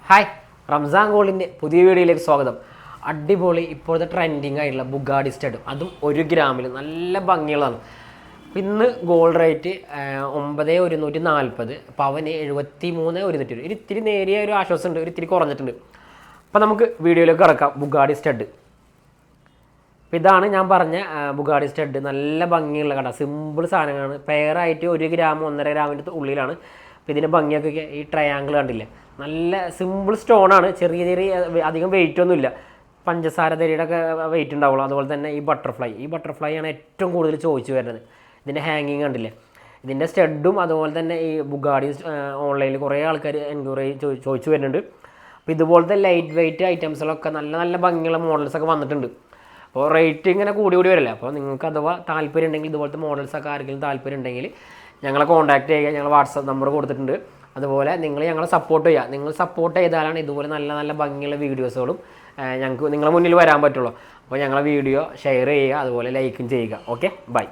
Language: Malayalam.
ഹായ്, റംസാൻ ഗോൾഡിൻ്റെ പുതിയ വീഡിയോയിലേക്ക് സ്വാഗതം. അടിപൊളി ഇപ്പോഴത്തെ ട്രെൻഡിങ് ആയിട്ടുള്ള ബുഗാഡി സ്റ്റഡ്, അതും 1 ഗ്രാമിൽ നല്ല ഭംഗികളാണ്. ഇന്ന് ഗോൾഡ് റേറ്റ് 9,140, പവന് 73,120. ഒരു ഇത്തിരി നേരിയ ഒരു ആശ്വാസമുണ്ട്, ഒരു ഇത്തിരി കുറഞ്ഞിട്ടുണ്ട്. അപ്പോൾ നമുക്ക് വീഡിയോയിലേക്ക് കിടക്കാം. ബുഗാഡി സ്റ്റഡ്, അപ്പോൾ ഇതാണ് ഞാൻ പറഞ്ഞ ബുഗാഡി സ്റ്റഡ്. നല്ല ഭംഗിയുള്ള കട, സിമ്പിൾ സാധനങ്ങളാണ്. പെയറായിട്ട് 1 ഗ്രാം 1.5 ഗ്രാമിൻ്റെ ഉള്ളിലാണ്. അപ്പോൾ ഇതിൻ്റെ ഭംഗിയൊക്കെ ഈ ട്രയാങ്കിൾ കണ്ടില്ലേ, നല്ല സിമ്പിൾ സ്റ്റോണാണ്. ചെറിയ ചെറിയ അധികം വെയിറ്റ് ഒന്നുമില്ല. പഞ്ചസാര തരിയുടെ ഒക്കെ വെയിറ്റ് ഉണ്ടാവുള്ളൂ. അതുപോലെ തന്നെ ഈ ബട്ടർഫ്ലൈ ആണ് ഏറ്റവും കൂടുതൽ ചോദിച്ചു വരുന്നത്. ഇതിൻ്റെ ഹാങ്ങിങ് കണ്ടില്ലേ. ഇതിൻ്റെ സ്റ്റഡും അതുപോലെ തന്നെ ഈ ബുഗാഡി ഓൺലൈനിൽ കുറേ ആൾക്കാർ എൻക്വയറി ചോദിച്ചു വരുന്നുണ്ട്. അപ്പോൾ ഇതുപോലത്തെ ലൈറ്റ് വെയിറ്റ് ഐറ്റംസുകളൊക്കെ നല്ല നല്ല ഭംഗിയുള്ള മോഡൽസൊക്കെ വന്നിട്ടുണ്ട്. അപ്പോൾ റേറ്റ് ഇങ്ങനെ കൂടി വരില്ല. അപ്പോൾ നിങ്ങൾക്ക് അഥവാ താല്പര്യം ഉണ്ടെങ്കിൽ, ഇതുപോലത്തെ മോഡൽസൊക്കെ ആർക്കെങ്കിലും താല്പര്യം ഉണ്ടെങ്കിൽ ഞങ്ങളെ കോൺടാക്ട് ചെയ്യുക. ഞങ്ങൾ വാട്സപ്പ് നമ്പർ കൊടുത്തിട്ടുണ്ട്. അതുപോലെ നിങ്ങൾ ഞങ്ങളെ സപ്പോർട്ട് ചെയ്യുക. നിങ്ങൾ സപ്പോർട്ട് ചെയ്താലാണ് ഇതുപോലെ നല്ല നല്ല ഭംഗിയുള്ള വീഡിയോസുകളും ഞങ്ങൾക്ക് നിങ്ങളുടെ മുന്നിൽ വരാൻ പറ്റുള്ളൂ. അപ്പോൾ ഞങ്ങളെ വീഡിയോ ഷെയർ ചെയ്യുക, അതുപോലെ ലൈക്കും ചെയ്യുക. Okay, by.